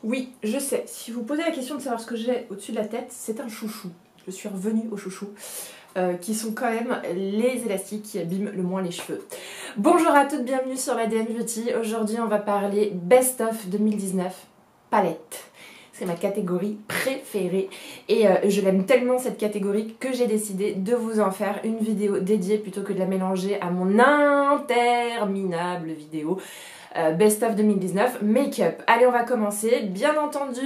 Oui, je sais, si vous posez la question de savoir ce que j'ai au-dessus de la tête, c'est un chouchou. Je suis revenue aux chouchous, qui sont quand même les élastiques qui abîment le moins les cheveux. Bonjour à toutes, bienvenue sur la DM Beauty. Aujourd'hui, on va parler Best of 2019, palette. C'est ma catégorie préférée et je l'aime tellement cette catégorie que j'ai décidé de vous en faire une vidéo dédiée plutôt que de la mélanger à mon interminable vidéo Best of 2019 Make-up. Allez, on va commencer. Bien entendu,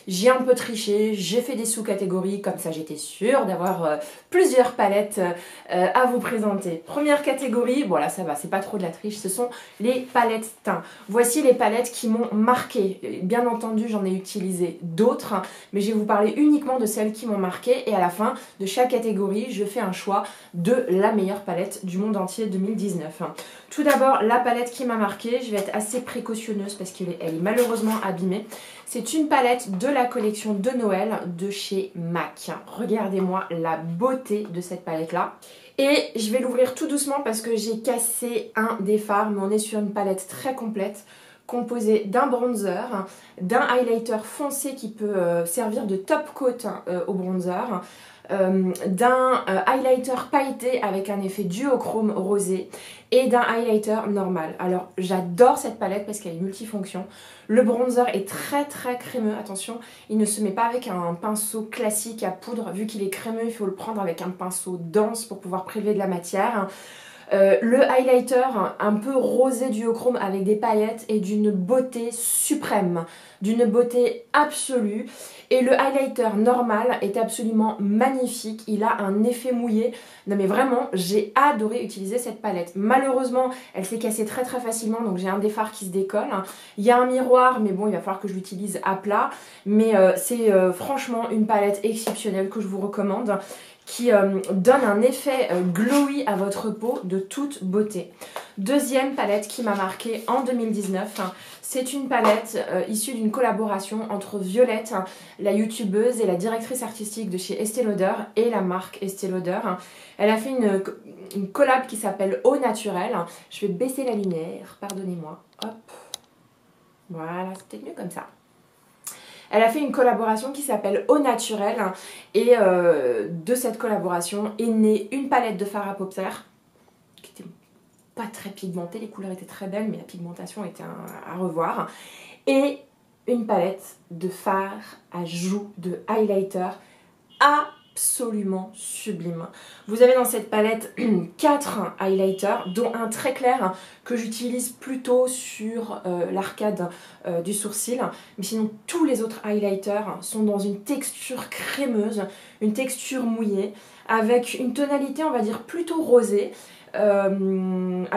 j'ai un peu triché, j'ai fait des sous-catégories, comme ça j'étais sûre d'avoir plusieurs palettes à vous présenter. Première catégorie, bon là ça va, c'est pas trop de la triche, ce sont les palettes teint. Voici les palettes qui m'ont marqué. Bien entendu, j'en ai utilisé d'autres, mais je vais vous parler uniquement de celles qui m'ont marqué et à la fin de chaque catégorie, je fais un choix de la meilleure palette du monde entier 2019. Tout d'abord, la palette qui m'a marqué, je vais être assez précautionneuse parce qu'elle est malheureusement abîmée. C'est une palette de la collection de Noël de chez MAC. Regardez-moi la beauté de cette palette-là. Et je vais l'ouvrir tout doucement parce que j'ai cassé un des fards, mais on est sur une palette très complète, composée d'un bronzer, d'un highlighter foncé qui peut servir de top coat au bronzer, d'un highlighter pailleté avec un effet duochrome rosé et d'un highlighter normal. Alors j'adore cette palette parce qu'elle est multifonction. Le bronzer est très crémeux, attention, il ne se met pas avec un pinceau classique à poudre. Vu qu'il est crémeux, il faut le prendre avec un pinceau dense pour pouvoir prélever de la matière. Le highlighter un peu rosé duochrome avec des paillettes et d'une beauté suprême, d'une beauté absolue. Et le highlighter normal est absolument magnifique, il a un effet mouillé. Non mais vraiment, j'ai adoré utiliser cette palette. Malheureusement, elle s'est cassée très facilement, donc j'ai un des fards qui se décolle. Il y a un miroir, mais bon, il va falloir que je l'utilise à plat. Mais c'est franchement une palette exceptionnelle que je vous recommande, qui donne un effet glowy à votre peau de toute beauté. Deuxième palette qui m'a marquée en 2019, c'est une palette issue d'une collaboration entre Violette, la youtubeuse et la directrice artistique de chez Estée Lauder et la marque Estée Lauder. Elle a fait une collab qui s'appelle Eau Naturelle. Je vais baisser la lumière, pardonnez-moi. Hop, voilà, c'est peut-être mieux comme ça. Elle a fait une collaboration qui s'appelle Eau Naturelle et de cette collaboration est née une palette de fard à paupières qui était pas très pigmentée, les couleurs étaient très belles mais la pigmentation était à revoir, et une palette de fard à joues, de highlighter absolument sublime. Vous avez dans cette palette 4 highlighters, dont un très clair que j'utilise plutôt sur l'arcade du sourcil. Mais sinon, tous les autres highlighters sont dans une texture crémeuse, une texture mouillée, avec une tonalité, on va dire, plutôt rosée. Il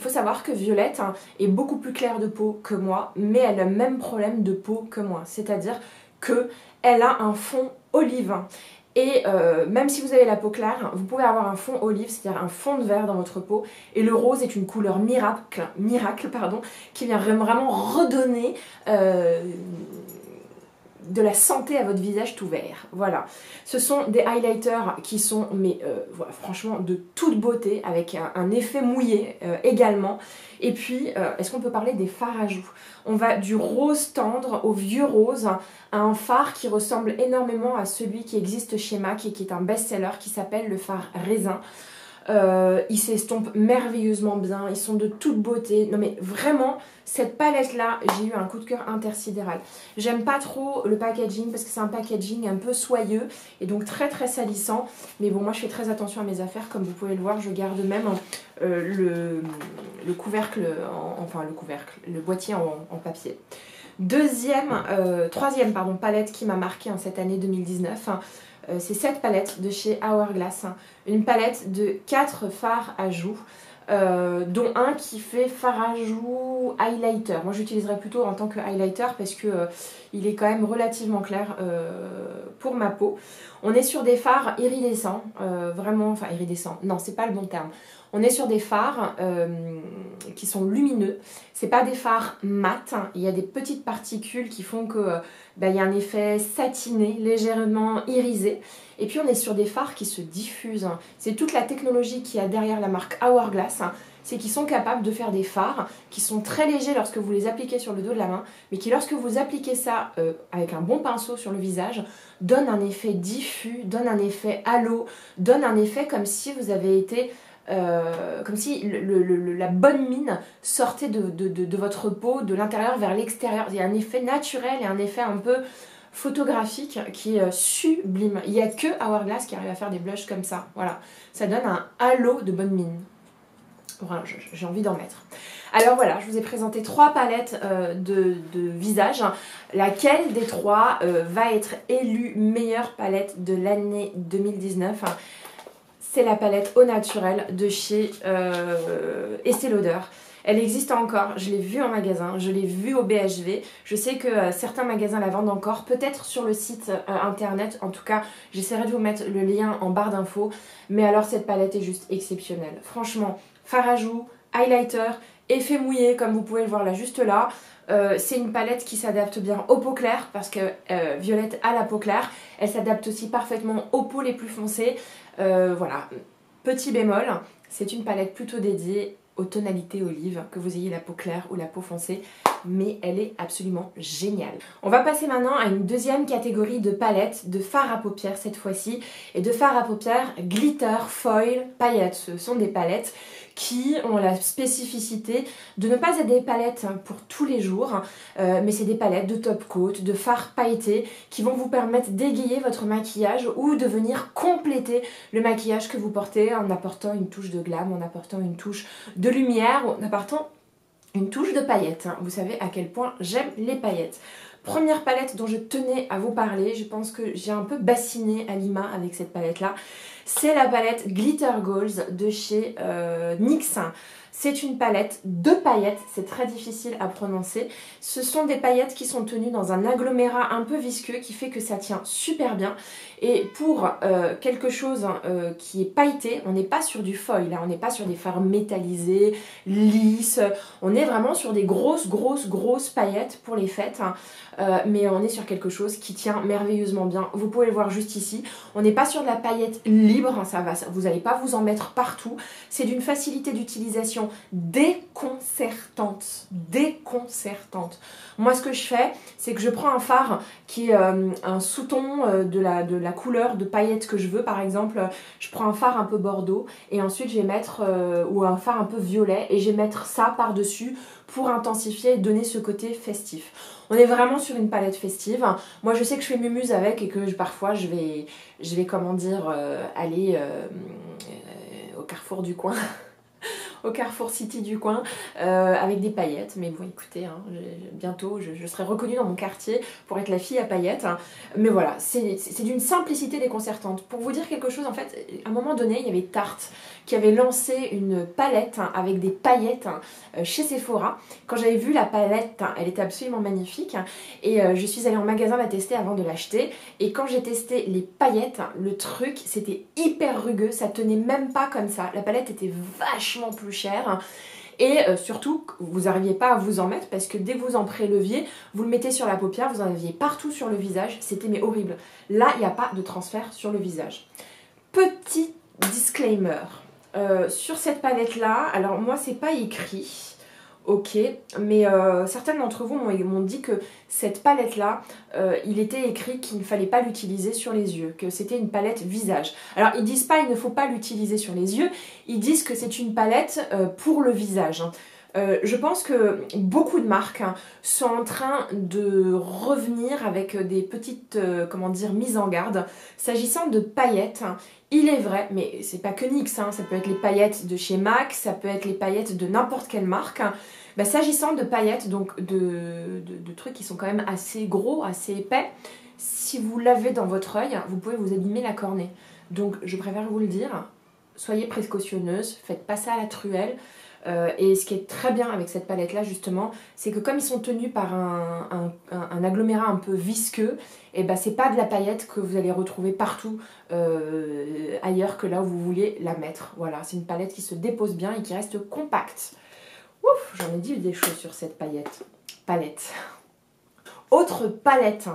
faut savoir que Violette est beaucoup plus claire de peau que moi, mais elle a le même problème de peau que moi. C'est-à-dire qu'elle a un fond olive. Et même si vous avez la peau claire, vous pouvez avoir un fond olive, c'est-à-dire un fond de vert dans votre peau. Et le rose est une couleur miracle qui vient vraiment redonner de la santé à votre visage tout vert. Voilà. Ce sont des highlighters qui sont, voilà, franchement, de toute beauté, avec un effet mouillé également. Et puis, est-ce qu'on peut parler des fards à joues? On va du rose tendre au vieux rose, à un fard qui ressemble énormément à celui qui existe chez MAC et qui est un best-seller, qui s'appelle le fard raisin. Ils s'estompent merveilleusement bien, ils sont de toute beauté. Non mais vraiment, cette palette là, j'ai eu un coup de cœur intersidéral. J'aime pas trop le packaging parce que c'est un packaging un peu soyeux et donc très salissant. Mais bon, moi je fais très attention à mes affaires, comme vous pouvez le voir. Je garde même le couvercle, le boîtier en papier. Troisième palette qui m'a marqué en cette année 2019. C'est cette palette de chez Hourglass, une palette de 4 fards à joues, dont un qui fait fard à joues highlighter. Moi j'utiliserais plutôt en tant que highlighter parce que il est quand même relativement clair pour ma peau. On est sur des fards iridescents, vraiment, enfin iridescents, non c'est pas le bon terme. On est sur des fards qui sont lumineux, c'est pas des fards mat, il y a des petites particules qui font que il y a un effet satiné, légèrement irisé. Et puis on est sur des fards qui se diffusent. C'est toute la technologie qu'il y a derrière la marque Hourglass. c'est qu'ils sont capables de faire des fards qui sont très légers lorsque vous les appliquez sur le dos de la main, mais qui lorsque vous appliquez ça avec un bon pinceau sur le visage, donnent un effet diffus, donnent un effet halo, donnent un effet comme si vous avez été... comme si la bonne mine sortait de votre peau, de l'intérieur vers l'extérieur. Il y a un effet naturel et un effet un peu photographique qui est sublime. Il n'y a que Hourglass qui arrive à faire des blushs comme ça. Voilà, ça donne un halo de bonne mine. Voilà, j'ai envie d'en mettre. Alors voilà, je vous ai présenté 3 palettes de visage. Laquelle des 3 va être élue meilleure palette de l'année 2019 ? C'est la palette Au Naturel de chez Estée Lauder. Elle existe encore, je l'ai vue en magasin, je l'ai vue au BHV. Je sais que certains magasins la vendent encore, peut-être sur le site internet. En tout cas, j'essaierai de vous mettre le lien en barre d'infos. Mais alors, cette palette est juste exceptionnelle. Franchement, fard à joues, highlighter, effet mouillé, comme vous pouvez le voir là, juste là. C'est une palette qui s'adapte bien aux peaux claires, parce que Violette a la peau claire. Elle s'adapte aussi parfaitement aux peaux les plus foncées. Voilà, petit bémol, c'est une palette plutôt dédiée aux tonalités olive, que vous ayez la peau claire ou la peau foncée, mais elle est absolument géniale. On va passer maintenant à une deuxième catégorie de palettes, de fard à paupières cette fois-ci, et de fard à paupières glitter, foil, paillettes. Ce sont des palettes qui ont la spécificité de ne pas être des palettes pour tous les jours, mais c'est des palettes de top coat, de fard pailleté, qui vont vous permettre d'égayer votre maquillage ou de venir compléter le maquillage que vous portez en apportant une touche de glam, en apportant une touche de lumière, en apportant une touche de paillettes. Vous savez à quel point j'aime les paillettes. Première palette dont je tenais à vous parler, je pense que j'ai un peu bassiné Alima avec cette palette-là, c'est la palette Glitter Goals de chez NYX. C'est une palette de paillettes, c'est très difficile à prononcer. Ce sont des paillettes qui sont tenues dans un agglomérat un peu visqueux qui fait que ça tient super bien. Et pour quelque chose qui est pailleté, on n'est pas sur du foil, là, on n'est pas sur des fards métallisés, lisses. On est vraiment sur des grosses paillettes pour les fêtes. Mais on est sur quelque chose qui tient merveilleusement bien. Vous pouvez le voir juste ici. On n'est pas sur de la paillette libre, vous n'allez pas vous en mettre partout. C'est d'une facilité d'utilisation déconcertante. Moi, ce que je fais, c'est que je prends un fard qui est un sous-ton de la couleur de paillettes que je veux. Par exemple, je prends un fard un peu bordeaux et ensuite je vais mettre, ou un fard un peu violet, et je vais mettre ça par-dessus pour intensifier et donner ce côté festif. On est vraiment sur une palette festive. Moi, je sais que je fais mumuse avec et que parfois je vais comment dire, aller au Carrefour du coin. Au Carrefour City du coin avec des paillettes, mais bon écoutez, hein, bientôt je serai reconnue dans mon quartier pour être la fille à paillettes, hein. Mais voilà, c'est d'une simplicité déconcertante. Pour vous dire quelque chose, en fait, à un moment donné, il y avait Tarte qui avait lancé une palette avec des paillettes chez Sephora. Quand j'avais vu la palette, elle était absolument magnifique et je suis allée en magasin la tester avant de l'acheter, et quand j'ai testé les paillettes, le truc c'était hyper rugueux, ça tenait même pas comme ça, la palette était vachement plus chère. Et surtout, vous n'arriviez pas à vous en mettre parce que dès que vous en préleviez, vous le mettez sur la paupière, vous en aviez partout sur le visage, c'était mais horrible. Là, il n'y a pas de transfert sur le visage. Petit disclaimer, sur cette palette-là, alors moi, c'est pas écrit, ok, mais certaines d'entre vous m'ont dit que cette palette-là, il était écrit qu'il ne fallait pas l'utiliser sur les yeux, que c'était une palette visage. Alors, ils disent pas il ne faut pas l'utiliser sur les yeux, ils disent que c'est une palette pour le visage. Je pense que beaucoup de marques sont en train de revenir avec des petites comment dire, mises en garde. S'agissant de paillettes, il est vrai, mais c'est pas que NYX, hein, ça peut être les paillettes de chez MAC, ça peut être les paillettes de n'importe quelle marque. Bah, s'agissant de paillettes, donc de trucs qui sont quand même assez gros, assez épais, si vous l'avez dans votre œil, vous pouvez vous abîmer la cornée. Donc je préfère vous le dire, soyez précautionneuse, faites pas ça à la truelle. Et ce qui est très bien avec cette palette là justement, c'est que comme ils sont tenus par un agglomérat un peu visqueux, et ben c'est pas de la paillette que vous allez retrouver partout ailleurs que là où vous voulez la mettre. Voilà, c'est une palette qui se dépose bien et qui reste compacte. Ouf, j'en ai dit des choses sur cette palette. Autre palette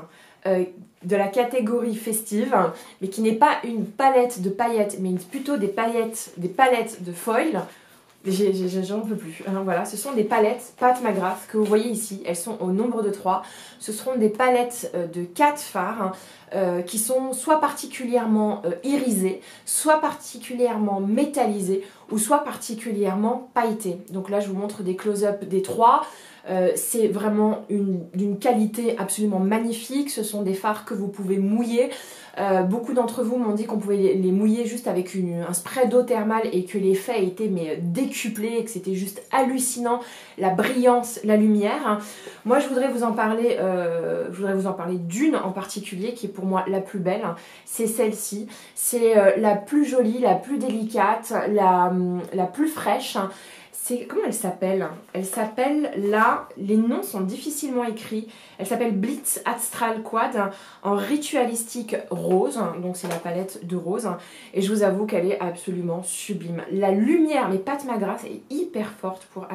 de la catégorie festive, mais qui n'est pas une palette de paillettes, mais plutôt des palettes de foil. J'en peux plus. Alors voilà, ce sont des palettes Pat McGrath que vous voyez ici. Elles sont au nombre de 3. Ce seront des palettes de 4 fards qui sont soit particulièrement irisées, soit particulièrement métallisées ou soit particulièrement pailletées. Donc là, je vous montre des close-up des 3. C'est vraiment d'une qualité absolument magnifique. Ce sont des fards que vous pouvez mouiller. Beaucoup d'entre vous m'ont dit qu'on pouvait les mouiller juste avec un spray d'eau thermale et que l'effet était décuplé et que c'était juste hallucinant, la brillance, la lumière. Moi je voudrais vous en parler d'une en particulier qui est pour moi la plus belle, c'est celle-ci. C'est la plus jolie, la plus délicate, la plus fraîche. Comment elle s'appelle? Elle s'appelle là, les noms sont difficilement écrits. Elle s'appelle Blitz Astral Quad en ritualistique rose. Donc c'est la palette de rose. Et je vous avoue qu'elle est absolument sublime. La lumière, mais Pat McGrath est hyper forte pour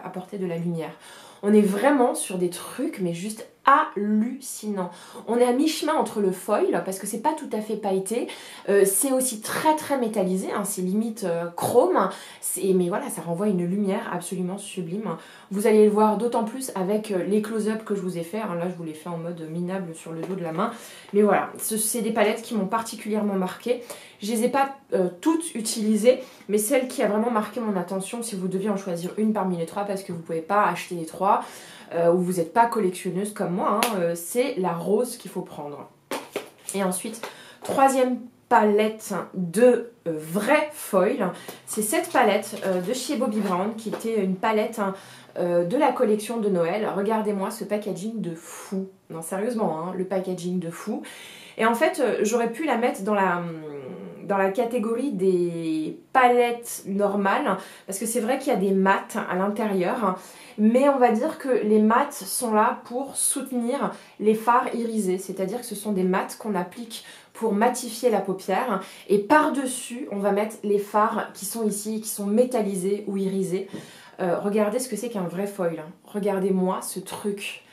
apporter de la lumière. On est vraiment sur des trucs, mais juste hallucinant. On est à mi-chemin entre le foil, parce que c'est pas tout à fait pailleté, c'est aussi très très métallisé, hein, c'est limite chrome, mais voilà, ça renvoie une lumière absolument sublime. Vous allez le voir d'autant plus avec les close-up que je vous ai fait, hein, là je vous l'ai fait en mode minable sur le dos de la main, mais voilà, c'est des palettes qui m'ont particulièrement marqué. Je les ai pas toutes utilisées, mais celle qui a vraiment marqué mon attention, si vous deviez en choisir une parmi les 3, parce que vous pouvez pas acheter les 3, ou vous n'êtes pas collectionneuse comme moi, hein, c'est la rose qu'il faut prendre. Et ensuite, troisième palette de vrai foil, c'est cette palette de chez Bobbi Brown, qui était une palette de la collection de Noël. Regardez-moi ce packaging de fou. Non, sérieusement, hein, le packaging de fou. Et en fait, j'aurais pu la mettre dans la catégorie des palettes normales, parce que c'est vrai qu'il y a des mats à l'intérieur, mais on va dire que les mats sont là pour soutenir les fards irisés, c'est-à-dire que ce sont des mats qu'on applique pour matifier la paupière, et par-dessus, on va mettre les fards qui sont ici, qui sont métallisés ou irisés. Regardez ce que c'est qu'un vrai foil, hein. Regardez-moi ce truc.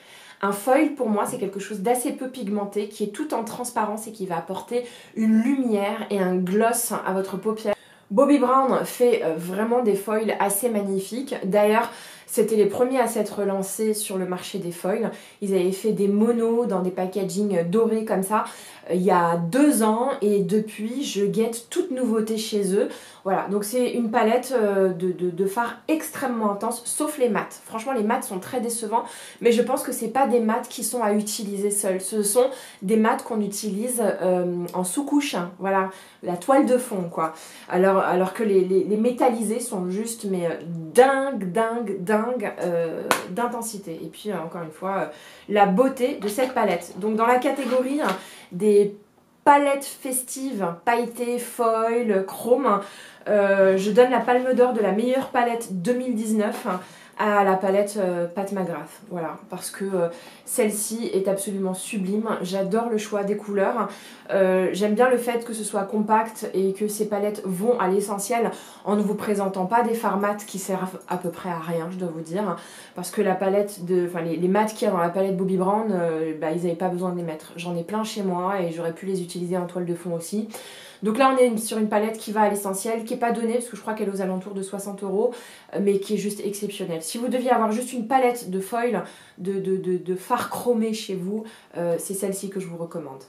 Un foil, pour moi, c'est quelque chose d'assez peu pigmenté, qui est tout en transparence et qui va apporter une lumière et un gloss à votre paupière. Bobbi Brown fait vraiment des foils assez magnifiques. D'ailleurs, c'était les premiers à s'être lancés sur le marché des foils. Ils avaient fait des monos dans des packagings dorés comme ça il y a 2 ans, et depuis je guette toute nouveauté chez eux. Voilà, donc c'est une palette de fards extrêmement intense, sauf les mats. Franchement, les mats sont très décevants, mais je pense que c'est pas des mats qui sont à utiliser seuls. Ce sont des mats qu'on utilise en sous-couche, hein, voilà, la toile de fond quoi. Alors que les métallisés sont juste dingue d'intensité. Et puis encore une fois, la beauté de cette palette. Donc dans la catégorie des palettes festives, pailletées, foil, chrome, je donne la palme d'or de la meilleure palette 2019 à la palette Pat McGrath, voilà, parce que celle-ci est absolument sublime. J'adore le choix des couleurs, j'aime bien le fait que ce soit compact et que ces palettes vont à l'essentiel en ne vous présentant pas des fards mat qui servent à peu près à rien, je dois vous dire, parce que la palette les mats qu'il y a dans la palette Bobbi Brown, ils n'avaient pas besoin de les mettre. J'en ai plein chez moi et j'aurais pu les utiliser en toile de fond aussi. Donc là on est sur une palette qui va à l'essentiel, qui n'est pas donnée parce que je crois qu'elle est aux alentours de 60 €, mais qui est juste exceptionnelle. Si vous deviez avoir juste une palette de foil, de fards chromés chez vous, c'est celle-ci que je vous recommande.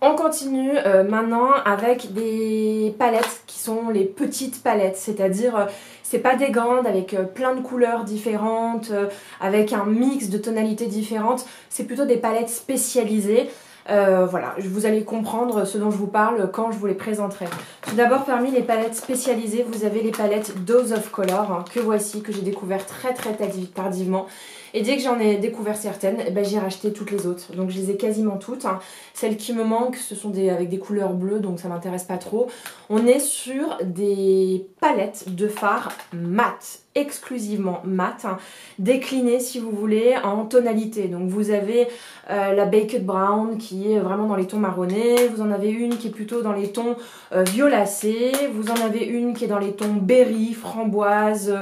On continue maintenant avec des palettes qui sont les petites palettes, c'est-à-dire c'est pas des grandes avec plein de couleurs différentes, avec un mix de tonalités différentes, c'est plutôt des palettes spécialisées. Voilà, vous allez comprendre ce dont je vous parle quand je vous les présenterai. Tout d'abord, parmi les palettes spécialisées, vous avez les palettes Dose of Color, hein, que voici, que j'ai découvert très tardivement. Et dès que j'en ai découvert certaines, eh ben, j'ai racheté toutes les autres. Donc je les ai quasiment toutes, hein. Celles qui me manquent, ce sont avec des couleurs bleues, donc ça m'intéresse pas trop. On est sur des palettes de fards mat, exclusivement mat, hein, déclinées si vous voulez en tonalité. Donc vous avez la Baked Brown qui est vraiment dans les tons marronnés, vous en avez une qui est plutôt dans les tons violacés, vous en avez une qui est dans les tons berry, framboise,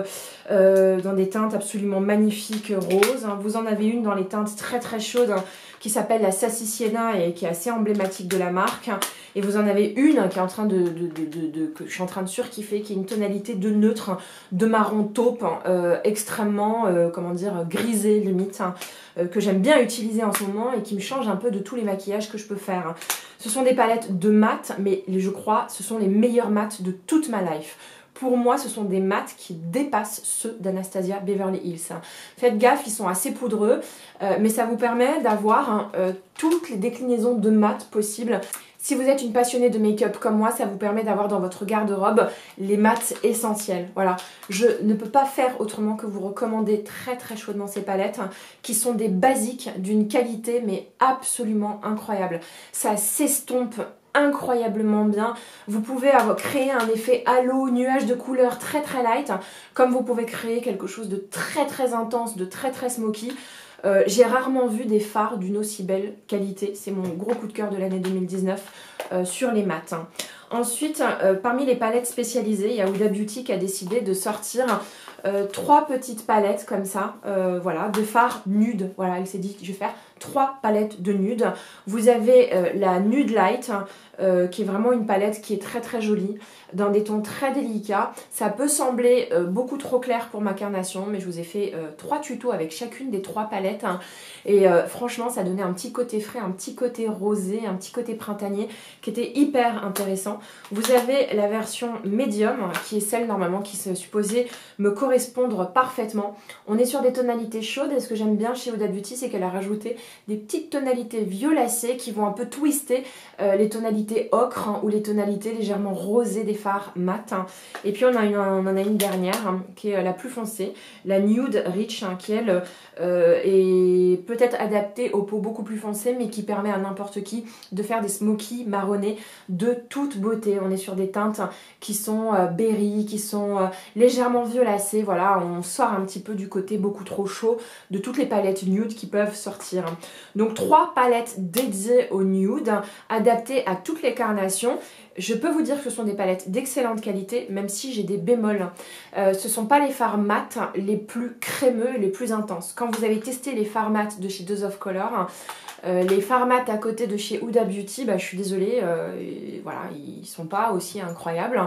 dans des teintes absolument magnifiques roses, hein. Vous en avez une dans les teintes très chaudes, hein, qui s'appelle la Sassy Sienna et qui est assez emblématique de la marque. Et vous en avez une qui est en train que je suis en train de surkiffer, qui est une tonalité de neutre, de marron taupe, extrêmement, comment dire, grisé limite, que j'aime bien utiliser en ce moment et qui me change un peu de tous les maquillages que je peux faire. Ce sont des palettes de mat, mais je crois ce sont les meilleurs mats de toute ma life. Pour moi, ce sont des mats qui dépassent ceux d'Anastasia Beverly Hills. Faites gaffe, ils sont assez poudreux, mais ça vous permet d'avoir toutes les déclinaisons de mat possibles. Si vous êtes une passionnée de make-up comme moi, ça vous permet d'avoir dans votre garde-robe les mats essentiels. Voilà, je ne peux pas faire autrement que vous recommander très très chaudement ces palettes qui sont des basiques d'une qualité mais absolument incroyable. Ça s'estompe incroyablement bien. Vous pouvez créer un effet halo, nuage de couleurs très très light, comme vous pouvez créer quelque chose de très très intense, de très très smoky. J'ai rarement vu des fards d'une aussi belle qualité. C'est mon gros coup de cœur de l'année 2019 sur les mats. Ensuite, parmi les palettes spécialisées, il y a Huda Beauty qui a décidé de sortir 3 petites palettes comme ça, voilà, de fards nude. Voilà, elle s'est dit je vais faire 3 palettes de nude. Vous avez la Nude Light, qui est vraiment une palette qui est très très jolie, dans des tons très délicats. Ça peut sembler beaucoup trop clair pour ma carnation, mais je vous ai fait 3 tutos avec chacune des 3 palettes. Et franchement, ça donnait un petit côté frais, un petit côté rosé, un petit côté printanier, qui était hyper intéressant. Vous avez la version médium, qui est celle normalement qui se supposait me correspondre parfaitement. On est sur des tonalités chaudes, et ce que j'aime bien chez Huda Beauty, c'est qu'elle a rajouté des petites tonalités violacées qui vont un peu twister les tonalités ocre ou les tonalités légèrement rosées des fards mat. Et puis on en a une dernière qui est la plus foncée, la Nude Rich, qui elle est peut-être adaptée aux peaux beaucoup plus foncées, mais qui permet à n'importe qui de faire des smoky marronnés de toute beauté. On est sur des teintes qui sont berry, qui sont légèrement violacées. Voilà, on sort un petit peu du côté beaucoup trop chaud de toutes les palettes nude qui peuvent sortir. Donc 3 palettes dédiées au nude, adaptées à toutes les carnations. Je peux vous dire que ce sont des palettes d'excellente qualité, même si j'ai des bémols. Ce ne sont pas les fards mat les plus crémeux et les plus intenses. Quand vous avez testé les fards mat de chez Dose of Color, les fards mat à côté de chez Huda Beauty, bah, je suis désolée, voilà, ils ne sont pas aussi incroyables.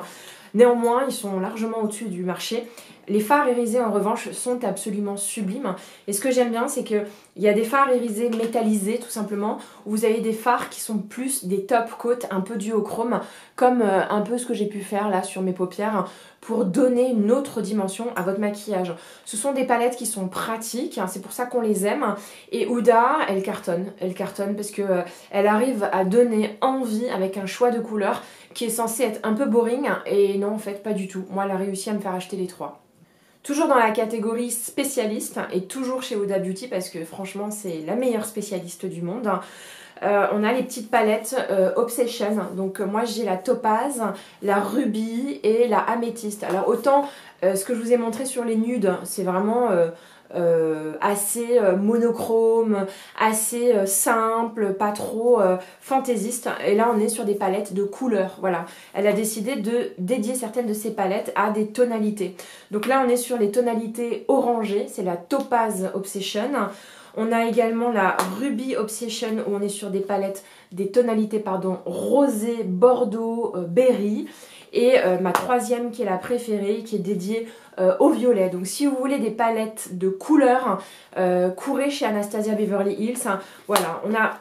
Néanmoins, ils sont largement au-dessus du marché. Les fards irisés, en revanche, sont absolument sublimes. Et ce que j'aime bien, c'est qu'il y a des fards irisés métallisés, tout simplement, où vous avez des fards qui sont plus des top coats, un peu duochrome, comme un peu ce que j'ai pu faire là sur mes paupières, pour donner une autre dimension à votre maquillage. Ce sont des palettes qui sont pratiques, c'est pour ça qu'on les aime. Et Huda, elle cartonne parce que elle arrive à donner envie avec un choix de couleurs qui est censé être un peu boring, et non, en fait, pas du tout. Moi, elle a réussi à me faire acheter les 3. Toujours dans la catégorie spécialiste, et toujours chez Huda Beauty, parce que franchement, c'est la meilleure spécialiste du monde. On a les petites palettes Obsession. Donc moi j'ai la topaz, la rubis et la améthyste. Alors autant ce que je vous ai montré sur les nudes, c'est vraiment assez monochrome, assez simple, pas trop fantaisiste. Et là on est sur des palettes de couleurs. Voilà, elle a décidé de dédier certaines de ces palettes à des tonalités. Donc là on est sur les tonalités orangées, c'est la Topaz Obsession. On a également la Ruby Obsession où on est sur des palettes, des tonalités pardon, rosé, bordeaux, berry. Et ma troisième qui est la préférée, qui est dédiée au violet. Donc si vous voulez des palettes de couleurs, courez chez Anastasia Beverly Hills. Voilà, on a...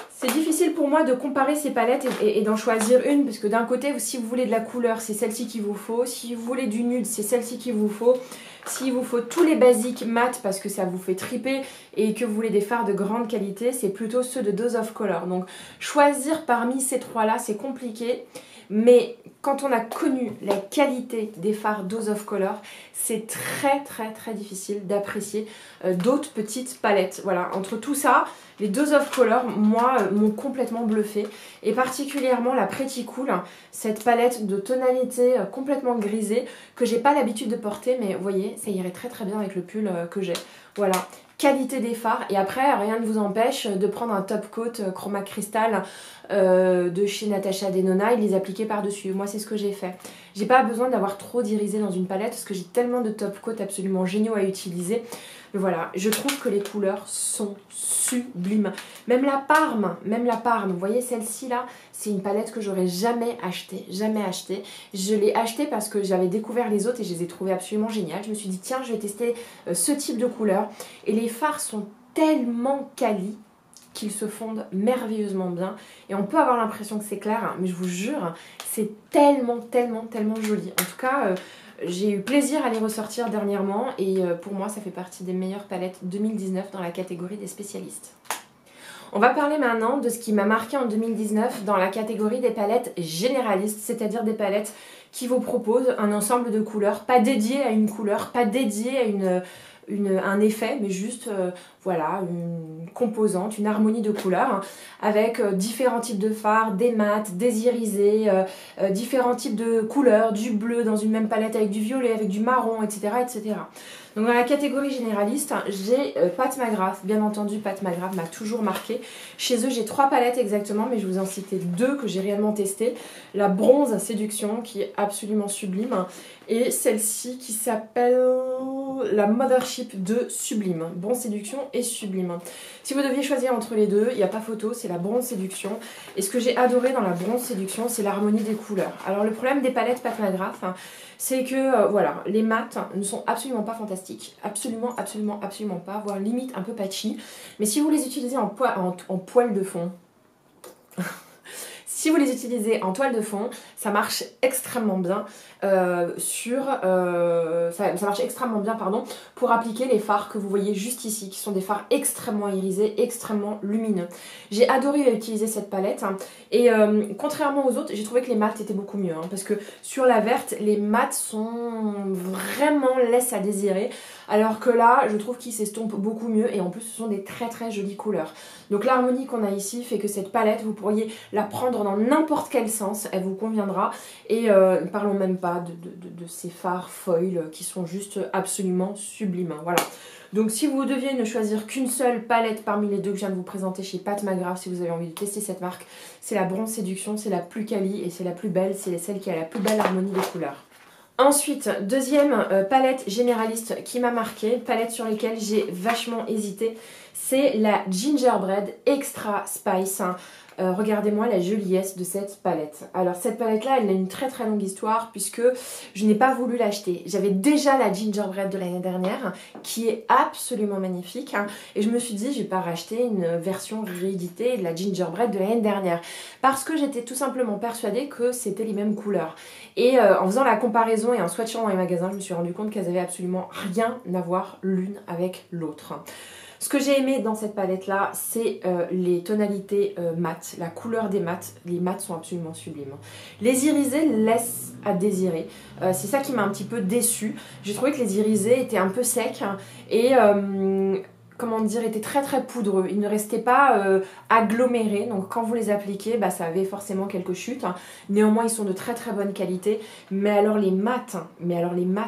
C'est difficile pour moi de comparer ces palettes et d'en choisir une, parce que d'un côté, si vous voulez de la couleur, c'est celle-ci qu'il vous faut. Si vous voulez du nude, c'est celle-ci qu'il vous faut. S'il vous faut tous les basiques mat parce que ça vous fait triper et que vous voulez des fards de grande qualité, c'est plutôt ceux de Dose of Color. Donc choisir parmi ces 3-là, c'est compliqué. Mais quand on a connu la qualité des fards Dose of Color, c'est très difficile d'apprécier d'autres petites palettes. Voilà, entre tout ça, les Dose of Color, moi, m'ont complètement bluffé. Et particulièrement la Pretty Cool, cette palette de tonalité complètement grisée que j'ai pas l'habitude de porter, mais vous voyez, ça irait très bien avec le pull que j'ai. Voilà, qualité des fards. Et après, rien ne vous empêche de prendre un top coat Chroma Crystal de chez Natasha Denona et de les appliquer par-dessus. Moi, c'est ce que j'ai fait. J'ai pas besoin d'avoir trop d'irisé dans une palette parce que j'ai tellement de top coat absolument géniaux à utiliser. Mais voilà, je trouve que les couleurs sont sublimes. Même la Parme, vous voyez celle-ci là, c'est une palette que j'aurais jamais achetée, jamais achetée. Je l'ai achetée parce que j'avais découvert les autres et je les ai trouvées absolument géniales. Je me suis dit tiens, je vais tester ce type de couleur. Et les fards sont tellement quali qu'ils se fondent merveilleusement bien. Et on peut avoir l'impression que c'est clair, hein, mais je vous jure, c'est tellement, tellement, tellement joli. En tout cas, j'ai eu plaisir à les ressortir dernièrement et pour moi, ça fait partie des meilleures palettes 2019 dans la catégorie des spécialistes. On va parler maintenant de ce qui m'a marqué en 2019 dans la catégorie des palettes généralistes, c'est-à-dire des palettes qui vous proposent un ensemble de couleurs, pas dédiées à une couleur, pas dédiées à un effet, mais juste voilà, une composante, une harmonie de couleurs, hein, avec différents types de fards, des mats, des irisés, différents types de couleurs, du bleu dans une même palette avec du violet, avec du marron, etc. etc. Donc dans la catégorie généraliste, j'ai Pat McGrath, bien entendu Pat McGrath m'a toujours marqué. Chez eux j'ai 3 palettes exactement, mais je vous en citer 2 que j'ai réellement testées. La bronze séduction qui est absolument sublime et celle-ci qui s'appelle la Mothership de Sublime. Bronze séduction et sublime. Si vous deviez choisir entre les deux, il n'y a pas photo, c'est la bronze séduction. Et ce que j'ai adoré dans la bronze séduction, c'est l'harmonie des couleurs. Alors le problème des palettes Pat McGrath, c'est que voilà, les mats ne sont absolument pas fantastiques. Absolument, absolument, absolument pas, voire limite un peu patchy. Mais si vous les utilisez en poil de fond, si vous les utilisez en toile de fond, ça marche extrêmement bien ça marche extrêmement bien pour appliquer les fards que vous voyez juste ici, qui sont des fards extrêmement irisés, extrêmement lumineux. J'ai adoré utiliser cette palette et contrairement aux autres, j'ai trouvé que les mats étaient beaucoup mieux parce que sur la verte, les mats sont vraiment laissent à désirer. Alors que là, je trouve qu'ils s'estompent beaucoup mieux et en plus, ce sont des très très jolies couleurs. Donc l'harmonie qu'on a ici fait que cette palette, vous pourriez la prendre dans n'importe quel sens, elle vous conviendra. Et parlons même pas de ces fards foil qui sont juste absolument sublimes. Voilà. Donc si vous deviez ne choisir qu'une seule palette parmi les 2 que je viens de vous présenter chez Pat McGrath, si vous avez envie de tester cette marque, c'est la bronze séduction, c'est la plus quali et c'est la plus belle, c'est celle qui a la plus belle harmonie des couleurs. Ensuite, deuxième palette généraliste qui m'a marqué, palette sur lesquelles j'ai vachement hésité, c'est la Gingerbread Extra Spice. Regardez-moi la joliesse de cette palette. Alors cette palette-là, elle a une très très longue histoire puisque je n'ai pas voulu l'acheter. J'avais déjà la Gingerbread de l'année dernière qui est absolument magnifique et je me suis dit je vais pas racheter une version rééditée de la Gingerbread de l'année dernière parce que j'étais tout simplement persuadée que c'était les mêmes couleurs. Et en faisant la comparaison et en swatchant dans les magasins, je me suis rendu compte qu'elles avaient absolument rien à voir l'une avec l'autre. Ce que j'ai aimé dans cette palette là, c'est les tonalités mat, la couleur des mats. Les mats sont absolument sublimes. Les irisés laissent à désirer. C'est ça qui m'a un petit peu déçue. J'ai trouvé que les irisés étaient un peu secs et comment dire, étaient très très poudreux. Ils ne restaient pas agglomérés, donc quand vous les appliquez, ça avait forcément quelques chutes. Néanmoins, ils sont de très très bonne qualité. Mais alors les mats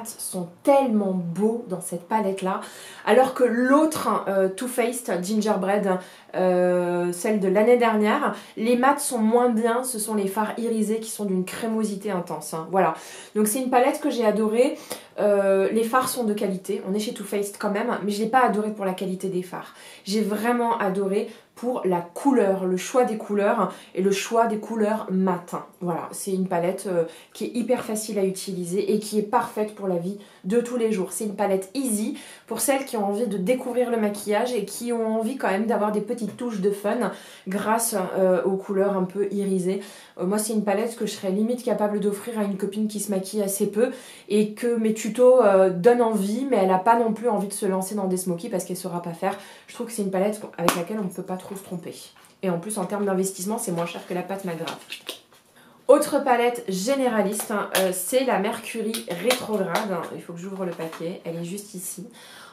sont tellement beaux dans cette palette là. Alors que l'autre Too Faced Gingerbread, celle de l'année dernière, les mats sont moins bien. Ce sont les fards irisés qui sont d'une crémosité intense. Voilà. Donc c'est une palette que j'ai adorée. Les fards sont de qualité, on est chez Too Faced quand même, mais je ne l'ai pas adoré pour la qualité des fards. J'ai vraiment adoré pour la couleur, le choix des couleurs et le choix des couleurs mat. Voilà, c'est une palette qui est hyper facile à utiliser et qui est parfaite pour la vie de tous les jours. C'est une palette easy pour celles qui ont envie de découvrir le maquillage et qui ont envie quand même d'avoir des petites touches de fun grâce aux couleurs un peu irisées. Moi, c'est une palette que je serais limite capable d'offrir à une copine qui se maquille assez peu et que mes tutos donnent envie, mais elle n'a pas non plus envie de se lancer dans des smokies parce qu'elle ne saura pas faire. Je trouve que c'est une palette avec laquelle on ne peut pas trop se tromper. Et en plus, en termes d'investissement, c'est moins cher que la Pat McGrath. Autre palette généraliste, c'est la Mercury Rétrograde. Il faut que j'ouvre le paquet, elle est juste ici.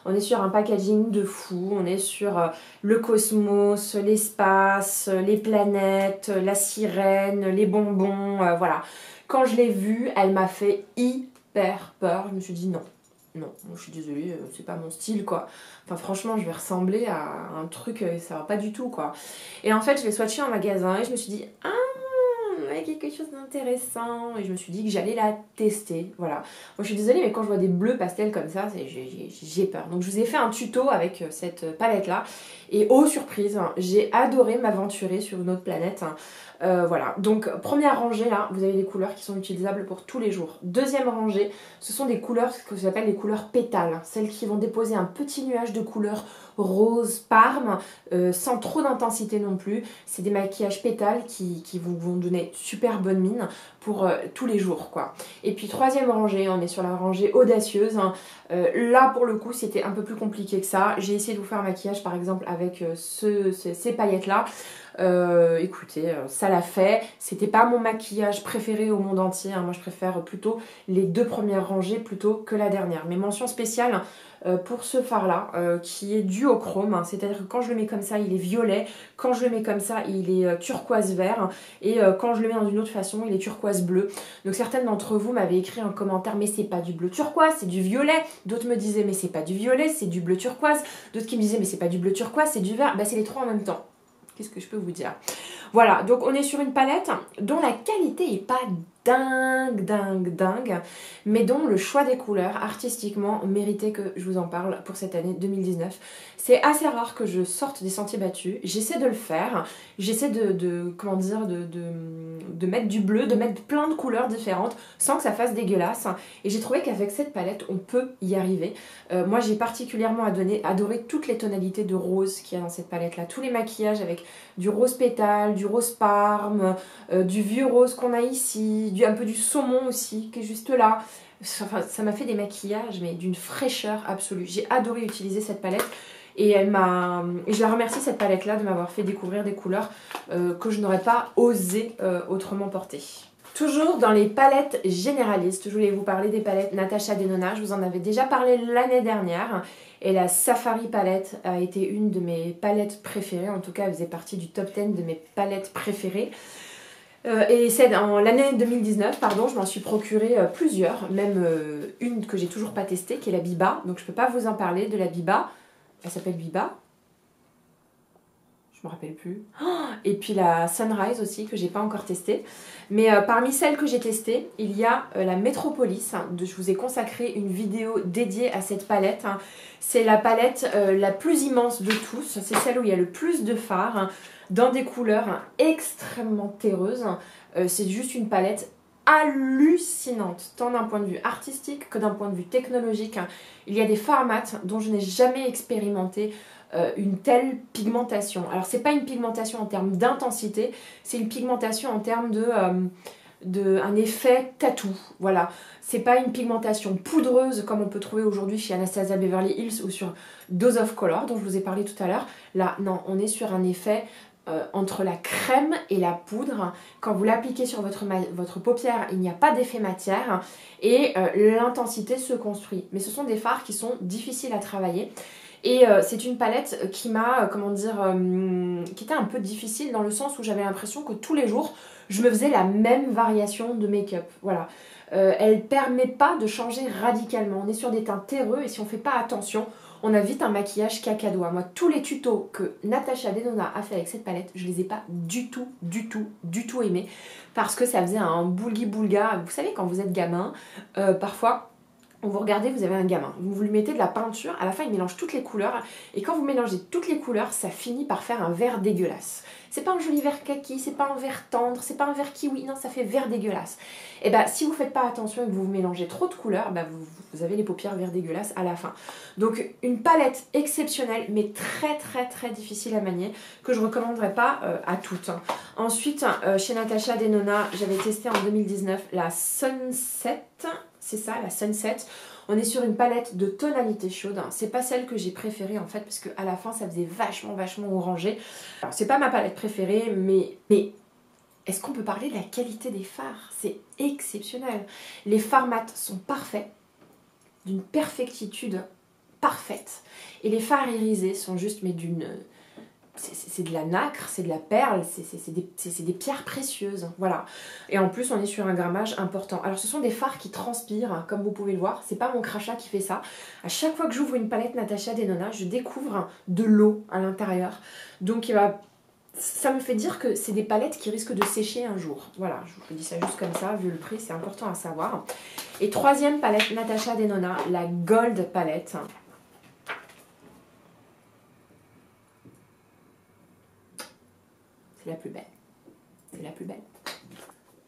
On est sur un packaging de fou, on est sur le cosmos, l'espace, les planètes, la sirène, les bonbons, voilà. Quand je l'ai vue, elle m'a fait hyper peur. Je me suis dit non, je suis désolée, c'est pas mon style quoi. Enfin franchement, je vais ressembler à un truc, ça va pas du tout quoi. Et en fait, je l'ai swatché en magasin et je me suis dit ah, ouais, quelque chose d'intéressant. Et je me suis dit que j'allais la tester. Voilà. Moi, je suis désolée, mais quand je vois des bleus pastels comme ça, j'ai peur. Donc, je vous ai fait un tuto avec cette palette-là. Et oh, surprise, j'ai adoré m'aventurer sur une autre planète. Voilà, donc première rangée là, vous avez des couleurs qui sont utilisables pour tous les jours. Deuxième rangée, ce sont des couleurs, ce que j'appelle les couleurs pétales, celles qui vont déposer un petit nuage de couleur rose parme, sans trop d'intensité non plus. C'est des maquillages pétales qui vous vont donner super bonne mine pour tous les jours quoi. Et puis troisième rangée, on est sur la rangée audacieuse. Là pour le coup c'était un peu plus compliqué que ça. J'ai essayé de vous faire un maquillage par exemple avec ces paillettes là. Écoutez, ça l'a fait. C'était pas mon maquillage préféré au monde entier, hein. Moi je préfère plutôt les deux premières rangées plutôt que la dernière. Mais mention spéciale pour ce fard là qui est dû au chrome, hein. C'est à dire que quand je le mets comme ça il est violet, quand je le mets comme ça il est turquoise vert et quand je le mets dans une autre façon il est turquoise bleu. Donc certaines d'entre vous m'avaient écrit un commentaire mais c'est pas du bleu turquoise, c'est du violet. D'autres me disaient mais c'est pas du violet, c'est du bleu turquoise. D'autres qui me disaient mais c'est pas du bleu turquoise, c'est du vert. Bah c'est les trois en même temps. Qu'est-ce que je peux vous dire? Voilà, donc on est sur une palette dont la qualité n'est pas dingue, mais dont le choix des couleurs artistiquement méritait que je vous en parle pour cette année 2019. C'est assez rare que je sorte des sentiers battus, j'essaie de le faire, j'essaie comment dire, de mettre du bleu, de mettre plein de couleurs différentes sans que ça fasse dégueulasse. Et j'ai trouvé qu'avec cette palette, on peut y arriver. Moi, j'ai particulièrement adoré toutes les tonalités de rose qu'il y a dans cette palette-là. Tous les maquillages avec du rose pétale, du rose parme, du vieux rose qu'on a ici, un peu du saumon aussi, qui est juste là. Enfin, ça m'a fait des maquillages, mais d'une fraîcheur absolue. J'ai adoré utiliser cette palette. Et je la remercie cette palette là de m'avoir fait découvrir des couleurs que je n'aurais pas osé autrement porter. Toujours dans les palettes généralistes, je voulais vous parler des palettes Natasha Denona. Je vous en avais déjà parlé l'année dernière. Et la Safari palette a été une de mes palettes préférées. En tout cas, elle faisait partie du top 10 de mes palettes préférées. Et c'est dans l'année 2019, pardon, je m'en suis procuré plusieurs. Même une que j'ai toujours pas testée, qui est la Biba. Donc je peux pas vous en parler de la Biba. Elle s'appelle Biba. Je me rappelle plus. Et puis la Sunrise aussi, que j'ai pas encore testée. Mais parmi celles que j'ai testées, il y a la Metropolis. Je vous ai consacré une vidéo dédiée à cette palette. C'est la palette la plus immense de tous. C'est celle où il y a le plus de fards, dans des couleurs extrêmement terreuses. C'est juste une palette hallucinante, tant d'un point de vue artistique que d'un point de vue technologique. Il y a des fards mat dont je n'ai jamais expérimenté une telle pigmentation. Alors c'est pas une pigmentation en termes d'intensité, c'est une pigmentation en termes de un effet tatou. Voilà, c'est pas une pigmentation poudreuse comme on peut trouver aujourd'hui chez Anastasia Beverly Hills ou sur Dose of Color dont je vous ai parlé tout à l'heure. Là, non, on est sur un effet entre la crème et la poudre. Quand vous l'appliquez sur votre paupière, il n'y a pas d'effet matière et l'intensité se construit. Mais ce sont des fards qui sont difficiles à travailler. Et c'est une palette qui m'a, comment dire, qui était un peu difficile dans le sens où j'avais l'impression que tous les jours, je me faisais la même variation de make-up. Voilà. Elle ne permet pas de changer radicalement. On est sur des teints terreux et si on ne fait pas attention, on a vite un maquillage cacadois. Moi, tous les tutos que Natasha Denona a fait avec cette palette, je les ai pas du tout aimés parce que ça faisait un boulgui-boulga. Vous savez, quand vous êtes gamin, parfois... Vous regardez, vous avez un gamin, vous lui mettez de la peinture, à la fin il mélange toutes les couleurs, et quand vous mélangez toutes les couleurs, ça finit par faire un vert dégueulasse. C'est pas un joli vert kaki, c'est pas un vert tendre, c'est pas un vert kiwi, non, ça fait vert dégueulasse. Et bah si vous faites pas attention et que vous mélangez trop de couleurs, bah vous avez les paupières vert dégueulasses à la fin. Donc une palette exceptionnelle, mais très difficile à manier, que je recommanderais pas à toutes. Ensuite, chez Natasha Denona, j'avais testé en 2019 la Sunset. C'est ça, la Sunset. On est sur une palette de tonalité chaude. C'est pas celle que j'ai préférée en fait, parce qu'à la fin ça faisait vachement orangé. Alors c'est pas ma palette préférée, mais est-ce qu'on peut parler de la qualité des fards? C'est exceptionnel. Les fards mat sont parfaits, d'une perfectitude parfaite. Et les fards irisés sont juste, mais d'une... C'est de la nacre, c'est de la perle, c'est des pierres précieuses, voilà. Et en plus, on est sur un grammage important. Alors, ce sont des fards qui transpirent, hein, comme vous pouvez le voir. C'est pas mon crachat qui fait ça. À chaque fois que j'ouvre une palette Natasha Denona, je découvre de l'eau à l'intérieur. Donc, il va ça me fait dire que c'est des palettes qui risquent de sécher un jour. Voilà, je vous dis ça juste comme ça, vu le prix, c'est important à savoir. Et troisième palette, Natasha Denona, la Gold palette. C'est la plus belle. C'est la plus belle.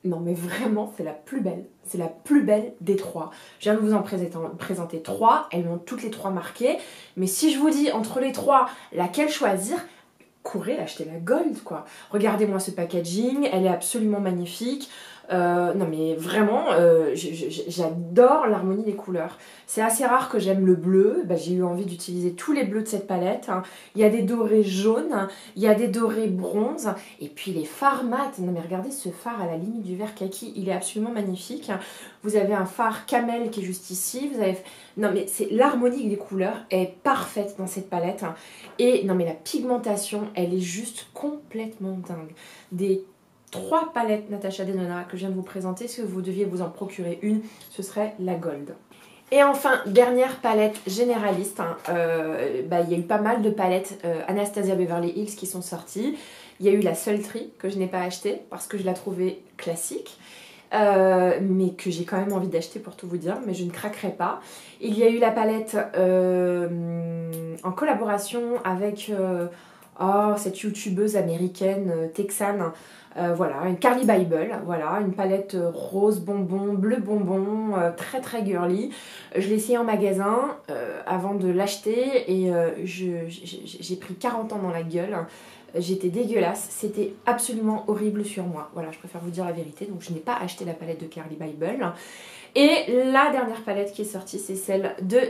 Non mais vraiment, c'est la plus belle. C'est la plus belle des trois. Je viens de vous en présenter trois. Elles m'ont toutes les trois marquées. Mais si je vous dis entre les trois, laquelle choisir, courez acheter la Gold quoi. Regardez-moi ce packaging, elle est absolument magnifique. Non mais vraiment, j'adore l'harmonie des couleurs. C'est assez rare que j'aime le bleu, bah, j'ai eu envie d'utiliser tous les bleus de cette palette. Il y a des dorés jaunes, il y a des dorés bronze, et puis les fards mat. Non mais regardez ce phare à la limite du vert kaki, il est absolument magnifique. Vous avez un phare camel qui est juste ici, vous avez... Non mais c'est l'harmonie des couleurs est parfaite dans cette palette. Et non mais la pigmentation, elle est juste complètement dingue. Des 3 palettes Natasha Denona que je viens de vous présenter, si vous deviez vous en procurer une, ce serait la Gold. Et enfin, dernière palette généraliste, il y a eu pas mal de palettes Anastasia Beverly Hills qui sont sorties. Il y a eu la Sultry que je n'ai pas achetée parce que je la trouvais classique. Mais que j'ai quand même envie d'acheter pour tout vous dire, mais je ne craquerai pas. Il y a eu la palette en collaboration avec cette youtubeuse américaine texane, voilà, une Carly Bible, voilà, une palette rose bonbon, bleu bonbon, très très girly. Je l'ai essayé en magasin avant de l'acheter et j'ai pris 40 ans dans la gueule. J'étais dégueulasse, c'était absolument horrible sur moi. Voilà, je préfère vous dire la vérité, donc je n'ai pas acheté la palette de Carly Bible. Et la dernière palette qui est sortie, c'est celle de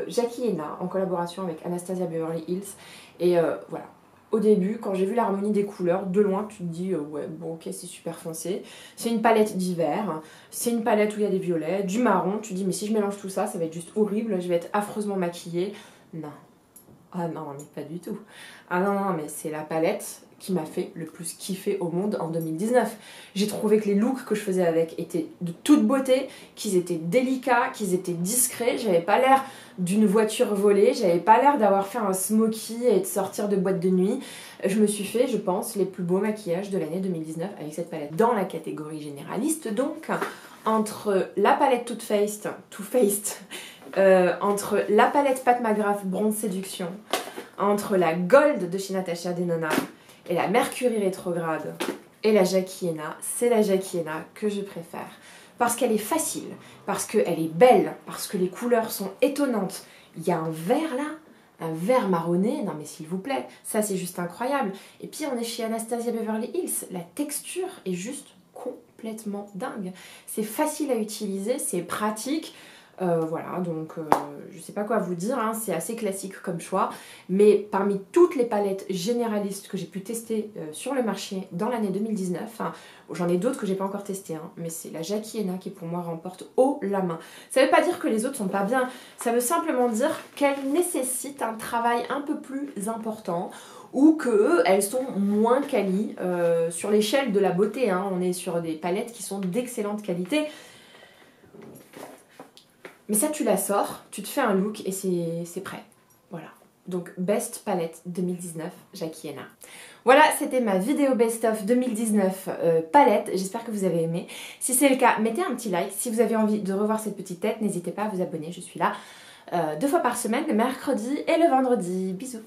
Jackie Aina, en collaboration avec Anastasia Beverly Hills. Et voilà, au début, quand j'ai vu l'harmonie des couleurs, de loin, tu te dis, ouais, bon, ok, c'est super foncé. C'est une palette d'hiver, c'est une palette où il y a des violets, du marron. Tu te dis, mais si je mélange tout ça, ça va être juste horrible, je vais être affreusement maquillée. Non. Ah non, mais pas du tout. Ah non, non, mais c'est la palette qui m'a fait le plus kiffer au monde en 2019. J'ai trouvé que les looks que je faisais avec étaient de toute beauté, qu'ils étaient délicats, qu'ils étaient discrets. J'avais pas l'air d'une voiture volée, j'avais pas l'air d'avoir fait un smoky et de sortir de boîte de nuit. Je me suis fait, je pense, les plus beaux maquillages de l'année 2019 avec cette palette. Dans la catégorie généraliste, donc, entre la palette Too Faced, entre la palette Pat McGrath Bronze Séduction, entre la Gold de chez Natasha Denona et la Mercury Rétrograde et la Jackie Aina, c'est la Jackie Aina que je préfère. Parce qu'elle est facile, parce qu'elle est belle, parce que les couleurs sont étonnantes. Il y a un vert là, un vert marronné, non mais s'il vous plaît, ça c'est juste incroyable. Et puis on est chez Anastasia Beverly Hills, la texture est juste complètement dingue. C'est facile à utiliser, c'est pratique. Voilà, donc je sais pas quoi vous dire, hein, c'est assez classique comme choix, mais parmi toutes les palettes généralistes que j'ai pu tester sur le marché dans l'année 2019, hein, j'en ai d'autres que j'ai pas encore testées, hein, mais c'est la Jackie Aina qui pour moi remporte haut la main. Ça veut pas dire que les autres sont pas bien, ça veut simplement dire qu'elles nécessitent un travail un peu plus important, ou qu'elles sont moins quali sur l'échelle de la beauté, hein, on est sur des palettes qui sont d'excellente qualité. Mais ça, tu la sors, tu te fais un look et c'est prêt. Voilà. Donc, Best Palette 2019, Jackie Aina. Voilà, c'était ma vidéo Best of 2019 palette. J'espère que vous avez aimé. Si c'est le cas, mettez un petit like. Si vous avez envie de revoir cette petite tête, n'hésitez pas à vous abonner. Je suis là 2 fois par semaine, le mercredi et le vendredi. Bisous.